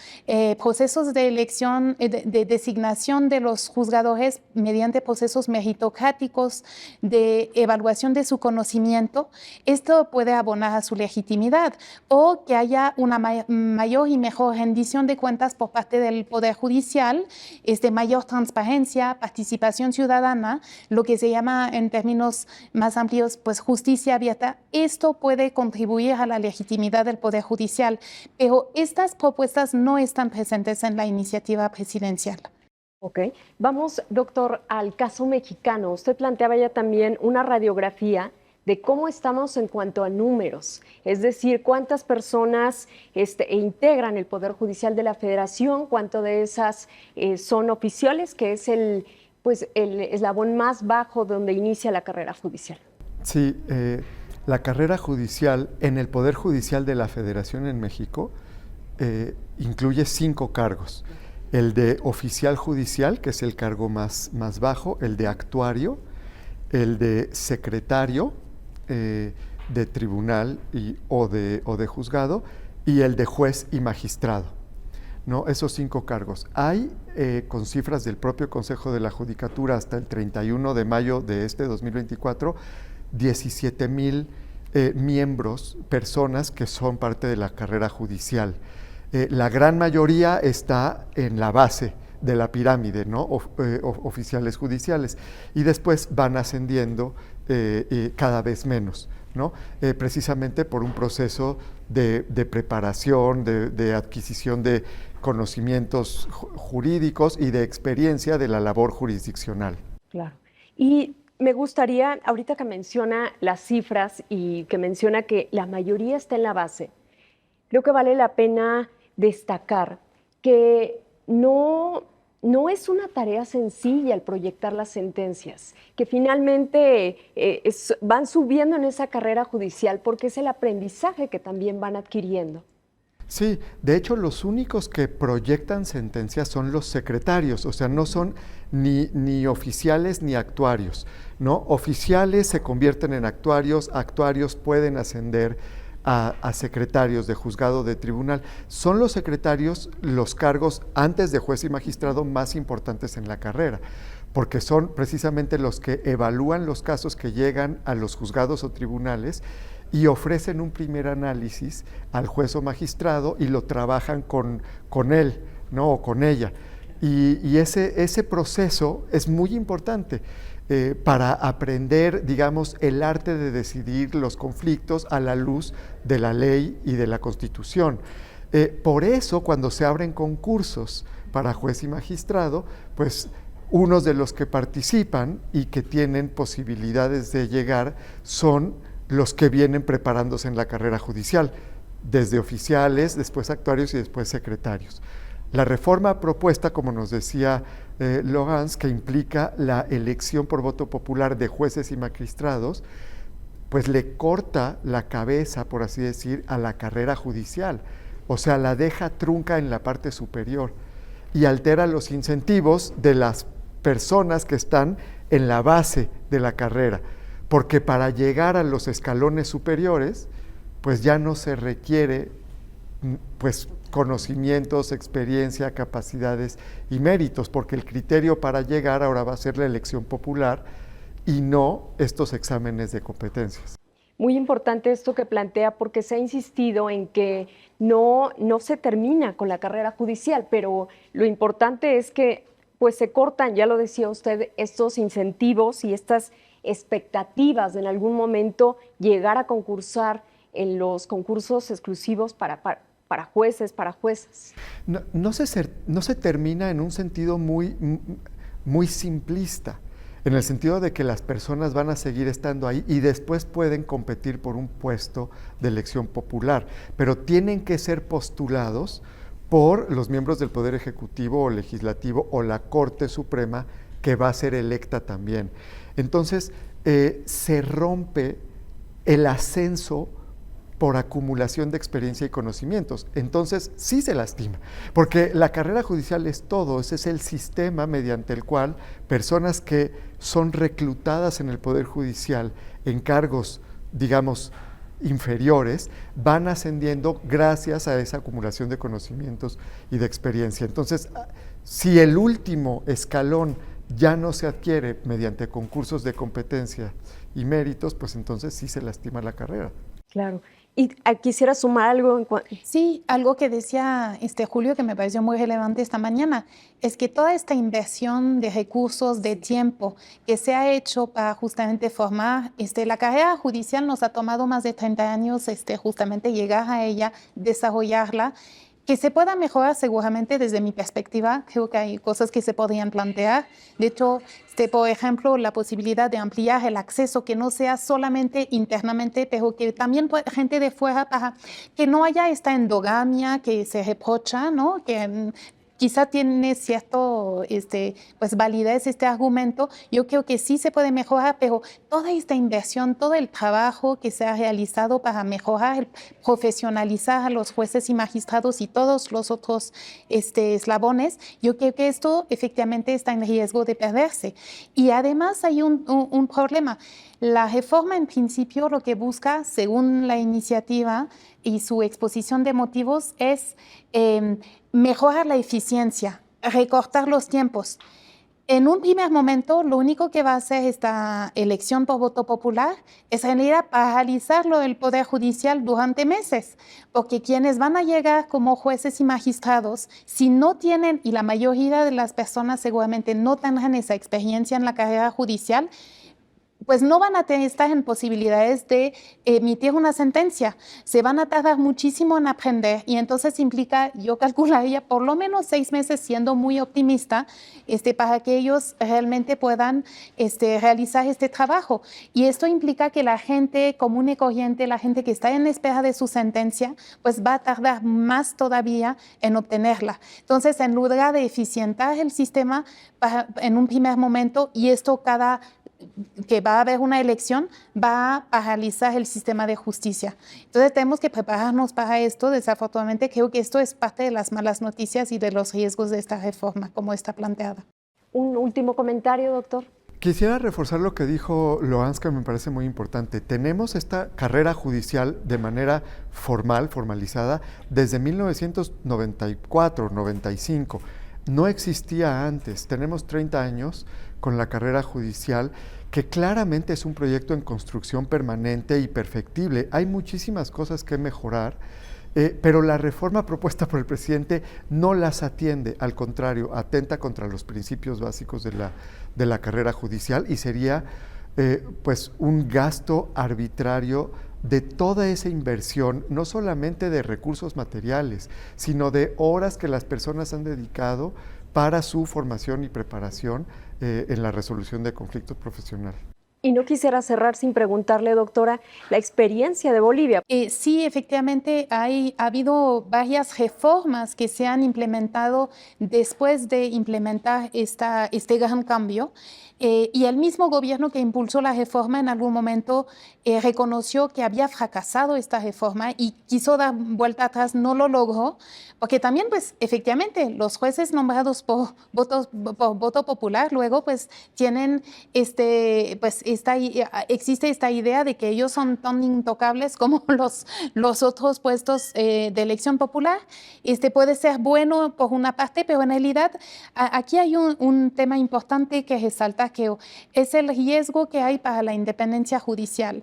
Procesos de elección, de designación de los juzgadores mediante procesos meritocráticos de evaluación de su conocimiento, esto puede abonar a su legitimidad. O que haya una mayor y mejor rendición de cuentas por parte del Poder Judicial, mayor transparencia, participación ciudadana, lo que se llama en términos más amplios, pues justicia abierta. Esto puede contribuir a la legitimidad del Poder Judicial, pero estas propuestas no están presentes en la iniciativa presidencial. Ok, vamos, doctor, al caso mexicano. Usted planteaba ya también una radiografía de cómo estamos en cuanto a números, es decir, cuántas personas integran el Poder Judicial de la Federación, cuánto de esas son oficiales, que es el eslabón más bajo donde inicia la carrera judicial. Sí, la carrera judicial en el Poder Judicial de la Federación en México incluye 5 cargos. El de oficial judicial, que es el cargo más bajo, el de actuario, el de secretario de tribunal o de juzgado, y el de juez y magistrado, ¿no? Esos 5 cargos. Hay, con cifras del propio Consejo de la Judicatura hasta el 31 de mayo de 2024, 17,000 miembros, personas que son parte de la carrera judicial. La gran mayoría está en la base de la pirámide, ¿no? Oficiales judiciales, y después van ascendiendo cada vez menos, ¿no? Precisamente por un proceso de preparación, de adquisición de conocimientos jurídicos y de experiencia de la labor jurisdiccional. Claro. Y me gustaría, ahorita que menciona las cifras y que menciona que la mayoría está en la base, creo que vale la pena destacar que no es una tarea sencilla el proyectar las sentencias, que finalmente van subiendo en esa carrera judicial porque es el aprendizaje que también van adquiriendo. Sí, de hecho los únicos que proyectan sentencias son los secretarios, o sea, no son ni oficiales ni actuarios, ¿no? Oficiales se convierten en actuarios, actuarios pueden ascender a secretarios de juzgado, de tribunal. Son los secretarios los cargos antes de juez y magistrado más importantes en la carrera, porque son precisamente los que evalúan los casos que llegan a los juzgados o tribunales y ofrecen un primer análisis al juez o magistrado y lo trabajan con él, ¿no? O con ella. Y ese proceso es muy importante para aprender, digamos, el arte de decidir los conflictos a la luz de la ley y de la Constitución. Por eso, cuando se abren concursos para juez y magistrado, pues unos de los que participan y que tienen posibilidades de llegar son los que vienen preparándose en la carrera judicial, desde oficiales, después actuarios y después secretarios. La reforma propuesta, como nos decía Laurence, que implica la elección por voto popular de jueces y magistrados, pues le corta la cabeza, por así decir, a la carrera judicial, o sea, la deja trunca en la parte superior y altera los incentivos de las personas que están en la base de la carrera, porque para llegar a los escalones superiores, pues ya no se requiere, pues, conocimientos, experiencia, capacidades y méritos, porque el criterio para llegar ahora va a ser la elección popular y no estos exámenes de competencias. Muy importante esto que plantea, porque se ha insistido en que no se termina con la carrera judicial, pero lo importante es que pues se cortan, ya lo decía usted, estos incentivos y estas expectativas de en algún momento llegar a concursar en los concursos exclusivos para jueces, para jueces. No se termina en un sentido muy simplista, en el sentido de que las personas van a seguir estando ahí y después pueden competir por un puesto de elección popular, pero tienen que ser postulados por los miembros del Poder Ejecutivo o Legislativo o la Corte Suprema, que va a ser electa también. Entonces, se rompe el ascenso por acumulación de experiencia y conocimientos. Entonces, sí se lastima, porque la carrera judicial es todo, ese es el sistema mediante el cual personas que son reclutadas en el Poder Judicial en cargos, digamos, inferiores, van ascendiendo gracias a esa acumulación de conocimientos y de experiencia. Entonces, si el último escalón ya no se adquiere mediante concursos de competencia y méritos, pues entonces sí se lastima la carrera. Claro. Y quisiera sumar algo. Sí, algo que decía Julio, que me pareció muy relevante esta mañana, es que toda esta inversión de recursos, de tiempo que se ha hecho para justamente formar, la carrera judicial nos ha tomado más de 30 años justamente llegar a ella, desarrollarla. Que se pueda mejorar seguramente desde mi perspectiva, creo que hay cosas que se podrían plantear. De hecho, por ejemplo, la posibilidad de ampliar el acceso, que no sea solamente internamente, pero que también gente de fuera, para que no haya esta endogamia que se reprocha, ¿no? Que quizá tiene cierto pues validez este argumento. Yo creo que sí se puede mejorar, pero toda esta inversión, todo el trabajo que se ha realizado para mejorar, profesionalizar a los jueces y magistrados y todos los otros eslabones, yo creo que esto efectivamente está en riesgo de perderse. Y además hay un problema. La reforma, en principio, lo que busca, según la iniciativa y su exposición de motivos, es mejorar la eficiencia, recortar los tiempos. En un primer momento, lo único que va a hacer esta elección por voto popular es en realidad paralizarlo del Poder Judicial durante meses, porque quienes van a llegar como jueces y magistrados, si no tienen, y la mayoría de las personas seguramente no tendrán esa experiencia en la carrera judicial, pues no van a estar en posibilidades de emitir una sentencia. Se van a tardar muchísimo en aprender y entonces implica, yo calcularía, por lo menos 6 meses, siendo muy optimista, para que ellos realmente puedan realizar este trabajo. Y esto implica que la gente común y corriente, la gente que está en espera de su sentencia, pues va a tardar más todavía en obtenerla. Entonces, en lugar de eficientar el sistema en un primer momento, y esto que va a haber una elección, va a paralizar el sistema de justicia. Entonces tenemos que prepararnos para esto. Desafortunadamente creo que esto es parte de las malas noticias y de los riesgos de esta reforma, como está planteada. Un último comentario, doctor. Quisiera reforzar lo que dijo Loans, que me parece muy importante. Tenemos esta carrera judicial de manera formalizada, desde 1994-95. No existía antes. Tenemos 30 años con la carrera judicial, que claramente es un proyecto en construcción permanente y perfectible. Hay muchísimas cosas que mejorar, pero la reforma propuesta por el presidente no las atiende, al contrario, atenta contra los principios básicos de la carrera judicial y sería pues un gasto arbitrario de toda esa inversión, no solamente de recursos materiales, sino de horas que las personas han dedicado para su formación y preparación en la resolución de conflictos profesional. Y no quisiera cerrar sin preguntarle, doctora, la experiencia de Bolivia. Sí, efectivamente, ha habido varias reformas que se han implementado después de implementar este gran cambio. Y el mismo gobierno que impulsó la reforma en algún momento reconoció que había fracasado esta reforma y quiso dar vuelta atrás, no lo logró, porque también, pues, efectivamente, los jueces nombrados por voto popular luego, pues, tienen existe esta idea de que ellos son tan intocables como los otros puestos de elección popular. Puede ser bueno por una parte, pero en realidad aquí hay un tema importante que resalta, que es el riesgo que hay para la independencia judicial.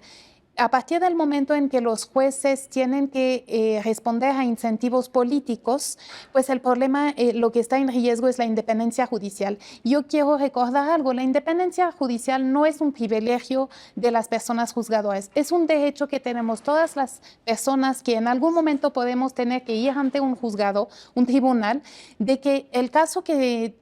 A partir del momento en que los jueces tienen que responder a incentivos políticos, pues el problema, lo que está en riesgo es la independencia judicial. Yo quiero recordar algo: la independencia judicial no es un privilegio de las personas juzgadoras, es un derecho que tenemos todas las personas que en algún momento podemos tener que ir ante un juzgado, un tribunal, de que el caso que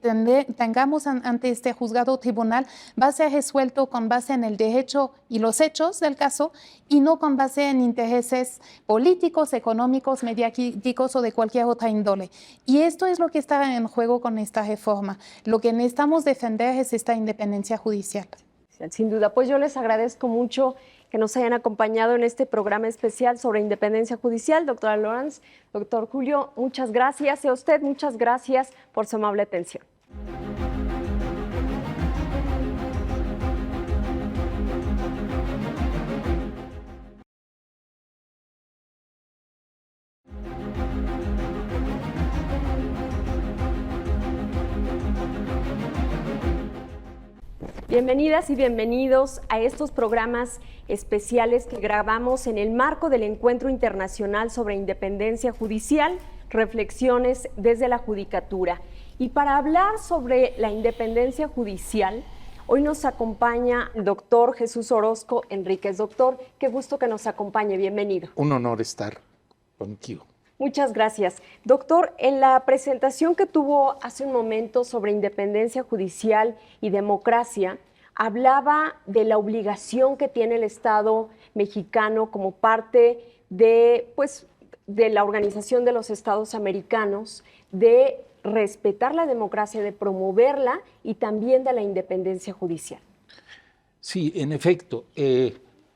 tengamos ante este juzgado o tribunal va a ser resuelto con base en el derecho y los hechos del caso, y no con base en intereses políticos, económicos, mediáticos o de cualquier otra índole. Y esto es lo que está en juego con esta reforma. Lo que necesitamos defender es esta independencia judicial. Sin duda, pues yo les agradezco mucho que nos hayan acompañado en este programa especial sobre independencia judicial. Doctora Lawrence, doctor Julio, muchas gracias. Y a usted, muchas gracias por su amable atención. Bienvenidas y bienvenidos a estos programas especiales que grabamos en el marco del Encuentro Internacional sobre Independencia Judicial, Reflexiones desde la Judicatura. Y para hablar sobre la independencia judicial, hoy nos acompaña el doctor Jesús Orozco Enríquez. Doctor, qué gusto que nos acompañe, bienvenido. Un honor estar contigo. Muchas gracias. Doctor, en la presentación que tuvo hace un momento sobre independencia judicial y democracia, hablaba de la obligación que tiene el Estado mexicano como parte de la Organización de los Estados Americanos, de respetar la democracia, de promoverla y también de la independencia judicial. Sí, en efecto.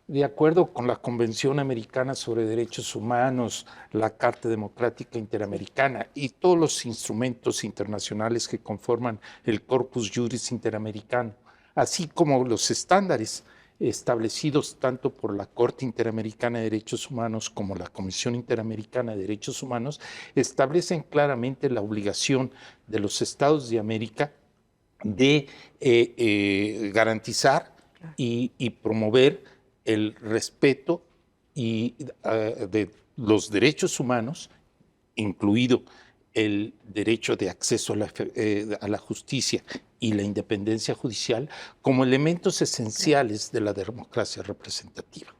De acuerdo con la Convención Americana sobre Derechos Humanos, la Carta Democrática Interamericana y todos los instrumentos internacionales que conforman el Corpus Juris Interamericano, así como los estándares establecidos tanto por la Corte Interamericana de Derechos Humanos como la Comisión Interamericana de Derechos Humanos, establecen claramente la obligación de los Estados de América de garantizar y promover el respeto de los derechos humanos, incluido el derecho de acceso a la justicia y la independencia judicial, como elementos esenciales de la democracia representativa.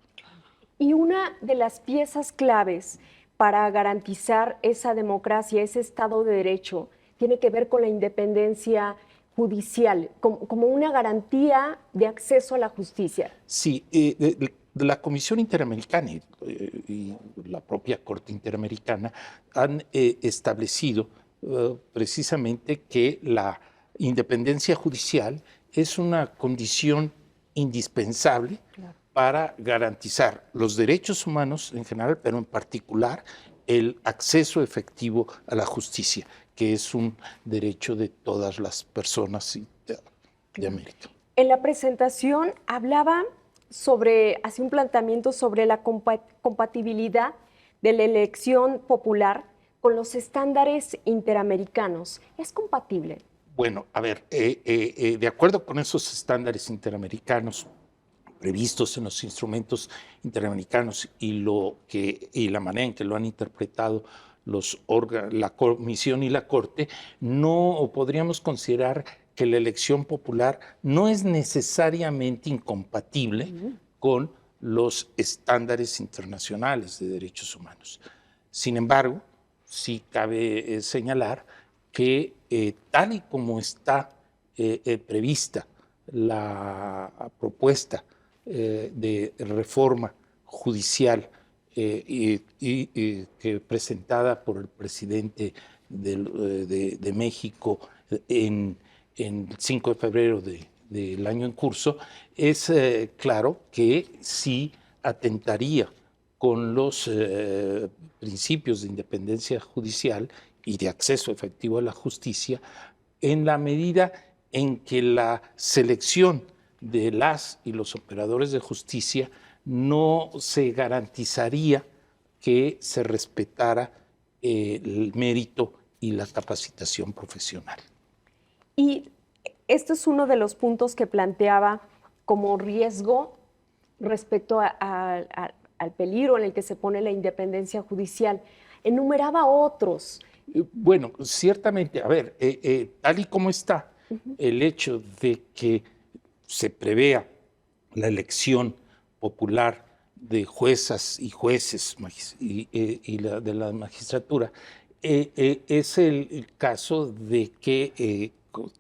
Y una de las piezas claves para garantizar esa democracia, ese Estado de Derecho, tiene que ver con la independencia judicial, como una garantía de acceso a la justicia. Sí, la Comisión Interamericana y la propia Corte Interamericana han establecido precisamente que la independencia judicial es una condición indispensable para garantizar los derechos humanos en general, pero en particular el acceso efectivo a la justicia, que es un derecho de todas las personas de América. En la presentación hacía un planteamiento sobre la compatibilidad de la elección popular con los estándares interamericanos. ¿Es compatible? Bueno, a ver, de acuerdo con esos estándares interamericanos previstos en los instrumentos interamericanos y la manera en que lo han interpretado la Comisión y la Corte, no podríamos considerar que la elección popular no es necesariamente incompatible con los estándares internacionales de derechos humanos. Sin embargo, sí cabe señalar que tal y como está prevista la propuesta de reforma judicial que presentada por el presidente de México en el 5 de febrero del año en curso, es claro que sí atentaría con los principios de independencia judicial y de acceso efectivo a la justicia, en la medida en que la selección de las y los operadores de justicia, no se garantizaría que se respetara el mérito y la capacitación profesional. Y este es uno de los puntos que planteaba como riesgo respecto al peligro en el que se pone la independencia judicial. Enumeraba otros. Bueno, ciertamente, a ver, tal y como está el hecho de que se prevea la elección popular de juezas y jueces de la magistratura, es el caso de que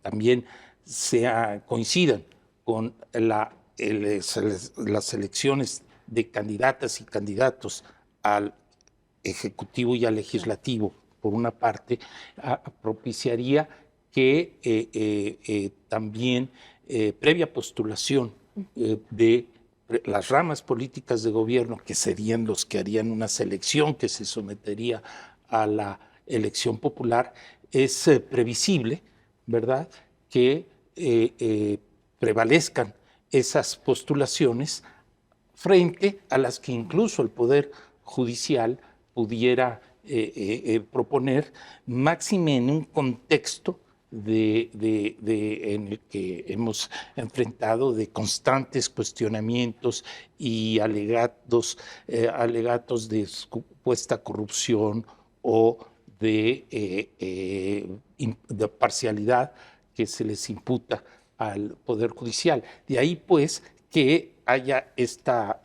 también coincidan con las elecciones de candidatas y candidatos al Ejecutivo y al Legislativo, por una parte, propiciaría que también previa postulación de las ramas políticas de gobierno, que serían los que harían una selección que se sometería a la elección popular, es previsible, ¿verdad?, que prevalezcan esas postulaciones frente a las que incluso el Poder Judicial pudiera proponer, máxime en un contexto en el que hemos enfrentado de constantes cuestionamientos y alegatos de supuesta corrupción o de parcialidad que se les imputa al Poder Judicial. De ahí, pues, que haya esta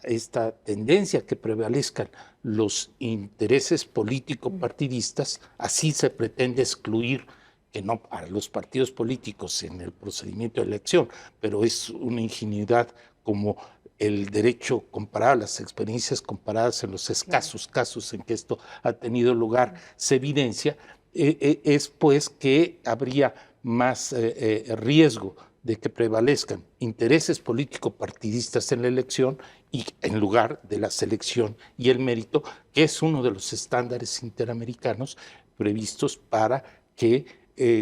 tendencia que prevalezcan los intereses político-partidistas. Así se pretende excluir, que no a los partidos políticos en el procedimiento de elección, pero es una ingenuidad como el derecho comparado, las experiencias comparadas en los escasos casos en que esto ha tenido lugar, se evidencia, es pues que habría más riesgo de que prevalezcan intereses político-partidistas en la elección y en lugar de la selección y el mérito, que es uno de los estándares interamericanos previstos para que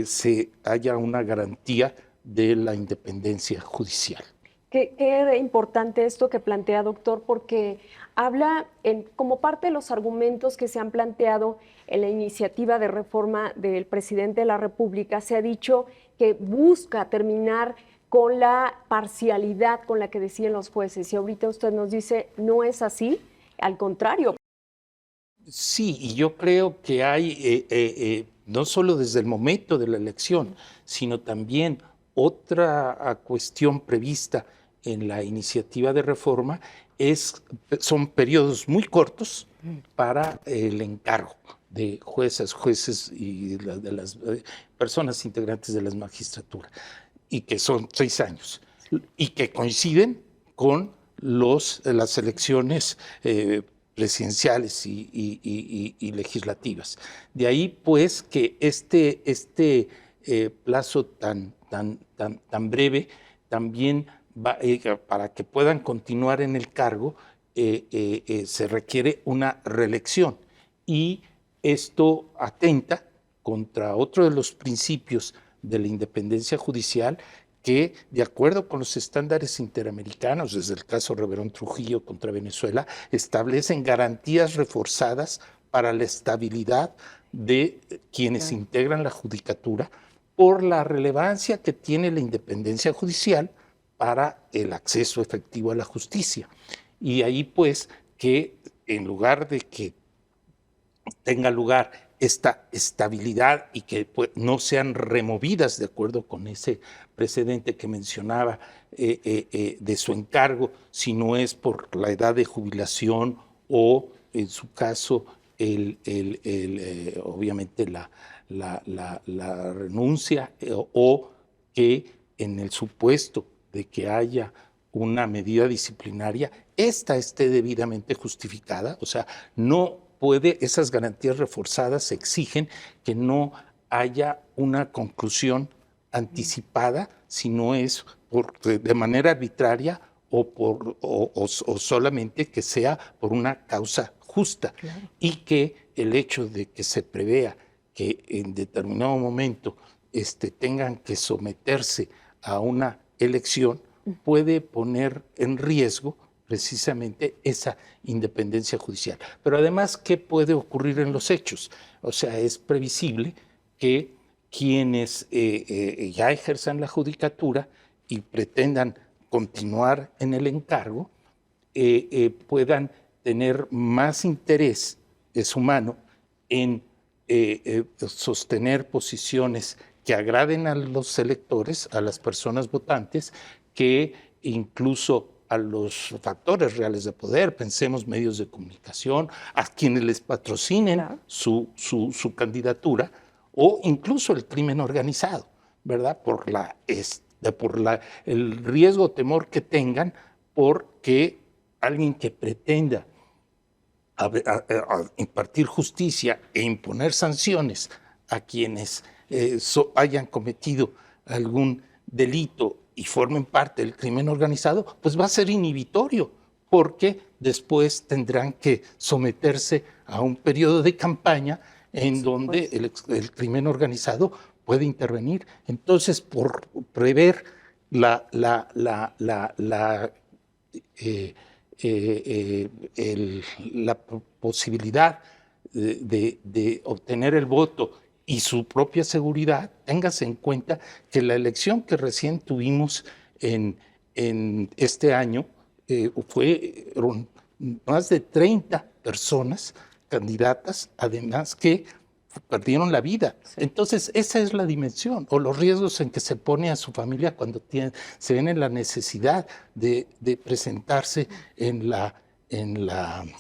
se haya una garantía de la independencia judicial. Qué importante esto que plantea, doctor, porque habla como parte de los argumentos que se han planteado en la iniciativa de reforma del presidente de la República. Se ha dicho que busca terminar con la parcialidad con la que deciden los jueces. Y ahorita usted nos dice, no es así, al contrario. Sí, y yo creo que hay, no solo desde el momento de la elección, sino también otra cuestión prevista en la iniciativa de reforma son periodos muy cortos para el encargo de jueces y de las personas integrantes de las magistraturas, y que son 6 años, y que coinciden con las elecciones presidenciales y legislativas. De ahí, pues, que este plazo tan breve también para que puedan continuar en el cargo, se requiere una reelección. Y esto atenta contra otro de los principios de la independencia judicial, que, de acuerdo con los estándares interamericanos, desde el caso Reverón Trujillo contra Venezuela, establecen garantías reforzadas para la estabilidad de quienes integran la judicatura, por la relevancia que tiene la independencia judicial para el acceso efectivo a la justicia. Y ahí, pues, que en lugar de que tenga lugar esta estabilidad y que pues, no sean removidas de acuerdo con ese precedente que mencionaba de su encargo, si no es por la edad de jubilación o, en su caso, obviamente la renuncia, o que en el supuesto de que haya una medida disciplinaria, esta esté debidamente justificada. O sea, esas garantías reforzadas exigen que no haya una conclusión anticipada, si no es de manera arbitraria o solamente que sea por una causa justa. Claro. Y que el hecho de que se prevea que en determinado momento tengan que someterse a una elección, puede poner en riesgo precisamente esa independencia judicial. Pero además, ¿qué puede ocurrir en los hechos? O sea, es previsible que quienes ya ejerzan la judicatura y pretendan continuar en el encargo puedan tener más interés, es humano, en sostener posiciones que agraden a los electores, a las personas votantes, que incluso a los factores reales de poder, pensemos medios de comunicación, a quienes les patrocinen su candidatura, o incluso el crimen organizado, ¿verdad? Por el riesgo o temor que tengan porque alguien que pretenda a impartir justicia e imponer sanciones a quienes hayan cometido algún delito y formen parte del crimen organizado, pues va a ser inhibitorio, porque después tendrán que someterse a un periodo de campaña en donde el crimen organizado puede intervenir. Entonces, por prever la posibilidad de obtener el voto y su propia seguridad, téngase en cuenta que la elección que recién tuvimos en este año fueron más de 30 personas candidatas, además que perdieron la vida. Entonces, esa es la dimensión, o los riesgos en que se pone a su familia cuando se ven en la necesidad de presentarse en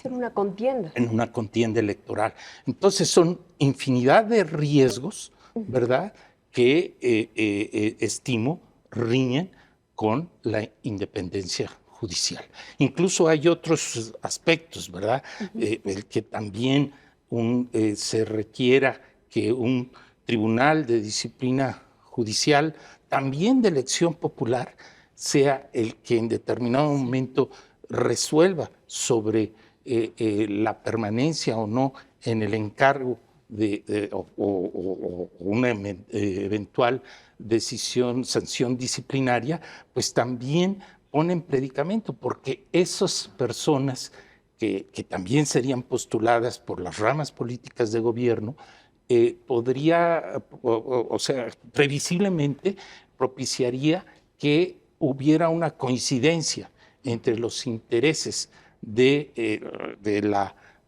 una contienda electoral. Entonces, son infinidad de riesgos, ¿verdad?, que estimo riñen con la independencia judicial. Incluso hay otros aspectos, ¿verdad?, el que también se requiera que un tribunal de disciplina judicial, también de elección popular, sea el que en determinado momento resuelva sobre la permanencia o no en el encargo o una eventual decisión, sanción disciplinaria, pues también pone en predicamento, porque esas personas que también serían postuladas por las ramas políticas de gobierno, previsiblemente propiciaría que hubiera una coincidencia entre los intereses de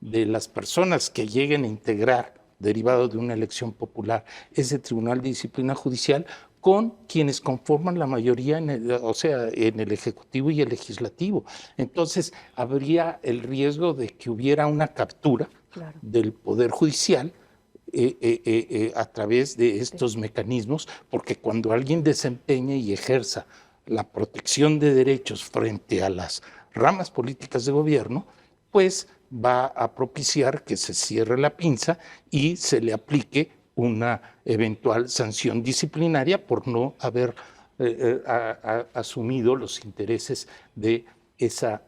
las personas que lleguen a integrar, derivado de una elección popular, ese Tribunal de Disciplina Judicial, con quienes conforman la mayoría en el Ejecutivo y el Legislativo. Entonces, habría el riesgo de que hubiera una captura del Poder Judicial a través de estos mecanismos, porque cuando alguien desempeñe y ejerza la protección de derechos frente a las ramas políticas de gobierno, pues va a propiciar que se cierre la pinza y se le aplique una eventual sanción disciplinaria por no haber asumido los intereses de esa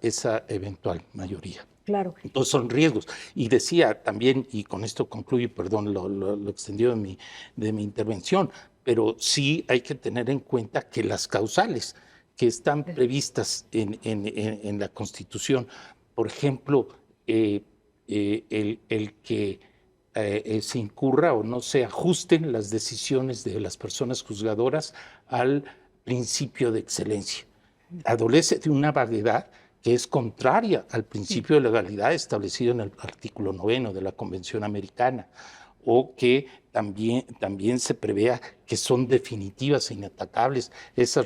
eventual mayoría. Claro. Entonces son riesgos. Y decía también, y con esto concluyo, perdón, lo extendido de mi intervención, pero sí hay que tener en cuenta que las causales que están previstas en la Constitución, por ejemplo, el que se incurra o no se ajusten las decisiones de las personas juzgadoras al principio de excelencia. Adolece de una vaguedad que es contraria al principio de legalidad establecido en el artículo 9 de la Convención Americana, o que también se prevea que son definitivas e inatacables esas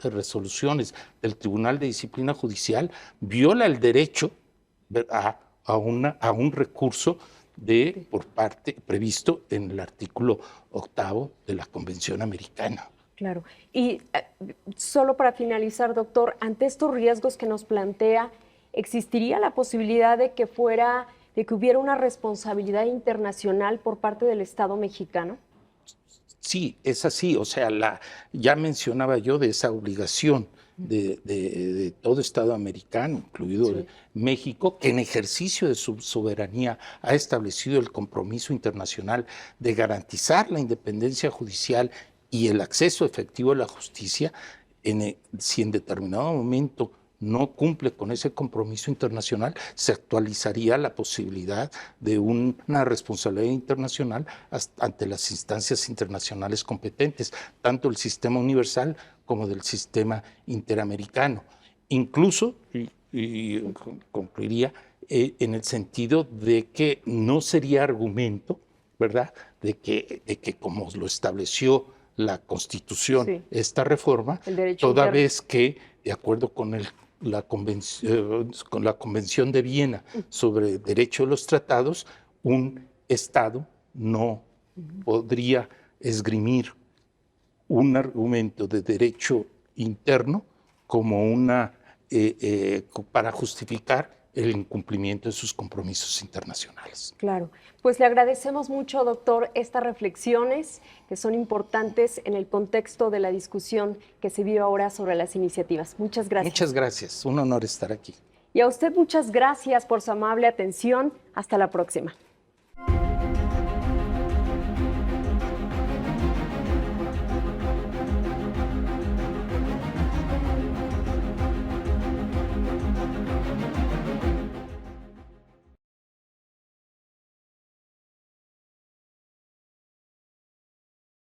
resoluciones del Tribunal de Disciplina Judicial, viola el derecho a un recurso por parte previsto en el artículo 8 de la Convención Americana. Claro. Y solo para finalizar, doctor, ante estos riesgos que nos plantea, ¿existiría la posibilidad de que hubiera una responsabilidad internacional por parte del Estado mexicano? Sí, es así. O sea, ya mencionaba yo de esa obligación de todo Estado americano, incluido México, que en ejercicio de su soberanía ha establecido el compromiso internacional de garantizar la independencia judicial y el acceso efectivo a la justicia. si en determinado momento no cumple con ese compromiso internacional, se actualizaría la posibilidad de una responsabilidad internacional ante las instancias internacionales competentes, tanto del sistema universal como del sistema interamericano. Incluso, y concluiría, en el sentido de que no sería argumento, ¿verdad?, de que como lo estableció la Constitución, Sí. esta reforma, El derecho toda interno. vez que, de acuerdo con la Convención de Viena sobre Derecho de los Tratados, un Estado no podría esgrimir un argumento de derecho interno como para justificar el incumplimiento de sus compromisos internacionales. Claro, pues le agradecemos mucho, doctor, estas reflexiones que son importantes en el contexto de la discusión que se vive ahora sobre las iniciativas. Muchas gracias. Muchas gracias, un honor estar aquí. Y a usted muchas gracias por su amable atención. Hasta la próxima.